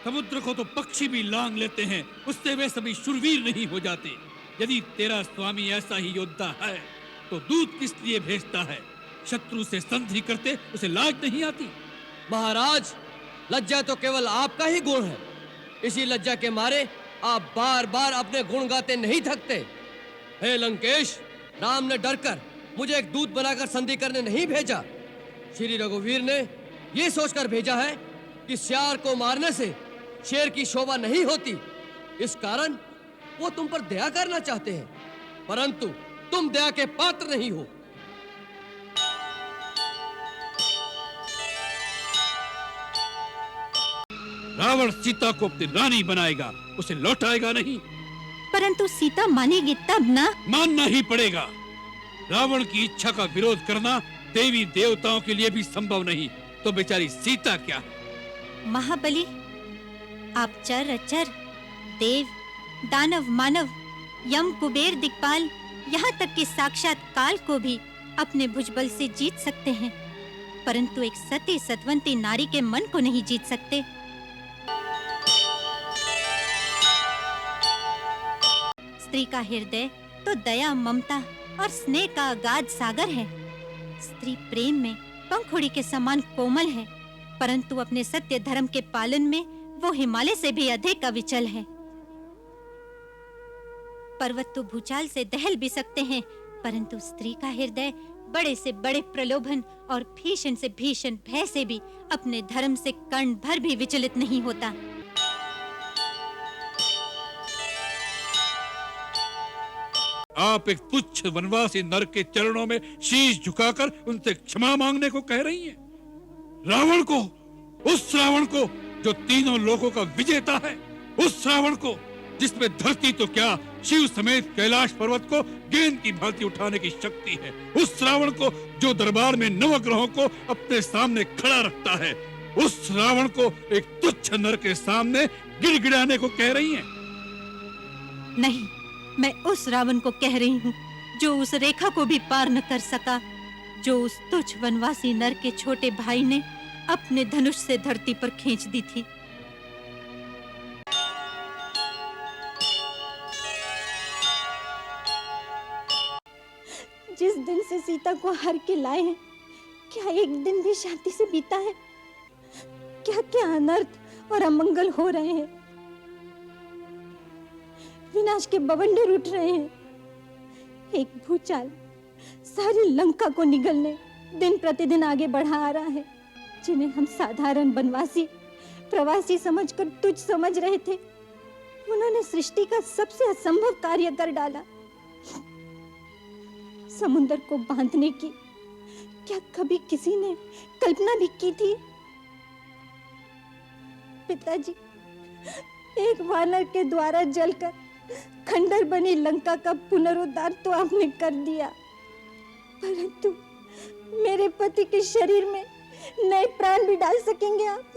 समुद्र को तो पक्षी भी लांग लेते हैं, उससे वे सभी शूरवीर नहीं हो जाते। यदि तेरा स्वामी ऐसा ही योद्धा है तो दूत किस लिए भेजता है? शत्रु से संधि करते उसे लाज नहीं आती? महाराज, लज्जा तो केवल आपका ही गुण है। इसी लज्जा के मारे आप बार बार अपने गुण गाते नहीं थकते। हे लंकेश, राम ने डरकर मुझे एक दूत बनाकर संधि करने नहीं भेजा। श्री रघुवीर ने यह सोचकर भेजा है कि सियार को मारने से शेर की शोभा नहीं होती। इस कारण वो तुम पर दया करना चाहते हैं, परंतु तुम दया के पात्र नहीं हो। रावण सीता को अपनी रानी बनाएगा, उसे लौटाएगा नहीं। परंतु सीता मानेगी तब ना। मानना ही पड़ेगा। रावण की इच्छा का विरोध करना देवी देवताओं के लिए भी संभव नहीं, तो बेचारी सीता क्या है? महाबली, आप चर अचर, देव, दानव, मानव, यम, कुबेर, दिक्पाल, यहाँ तक कि साक्षात काल को भी अपने भुजबल से जीत सकते हैं, परंतु एक सती सतवंती नारी के मन को नहीं जीत सकते। स्त्री का हृदय तो दया, ममता और स्नेह का अगाध सागर है। स्त्री प्रेम में पंखुड़ी के समान कोमल है, परंतु अपने सत्य धर्म के पालन में वो हिमालय से भी अधिक अविचल है। पर्वत तो भूचाल से दहल भी सकते हैं, परंतु स्त्री का हृदय बड़े से बड़े प्रलोभन और भीषण से भीषण भय से भी अपने धर्म से कण भर भी विचलित नहीं होता। आप एक तुच्छ वनवासी नर के चरणों में शीश झुकाकर उनसे क्षमा मांगने को कह रही हैं? रावण को, उस रावण को जो तीनों लोकों का विजेता है, उस रावण को जिसमें धरती तो क्या शिव समेत कैलाश पर्वत को गेंद की भांति उठाने की शक्ति है, उस रावण को जो दरबार में नवग्रहों को अपने सामने खड़ा रखता है, उस रावण को एक तुच्छ नर के सामने गिड़गिड़ाने को कह रही हैं? नहीं, मैं उस रावण को कह रही हूँ जो उस रेखा को भी पार न कर सका, जो उस तुच्छ वनवासी नर के छोटे भाई ने अपने धनुष से धरती पर खींच दी थी। जिस दिन से सीता को हर के लाए हैं, क्या एक दिन भी शांति से बीता है? क्या क्या अनर्थ और अमंगल हो रहे हैं। विनाश के बवंडर उठ रहे हैं। एक भूचाल सारी लंका को निगलने दिन प्रतिदिन आगे बढ़ा आ रहा है। जिन्हें हम साधारण बनवासी, प्रवासी समझकर तुच्छ समझ रहे थे, उन्होंने सृष्टि का सबसे असंभव कार्य कर डाला। समुद्र को बांधने की क्या कभी किसी ने कल्पना भी की थी? पिताजी, एक वानर के द्वारा जलकर खंडर बनी लंका का पुनरुद्धार तो आपने कर दिया, परंतु मेरे पति के शरीर में नए प्राण भी डाल सकेंगे आप?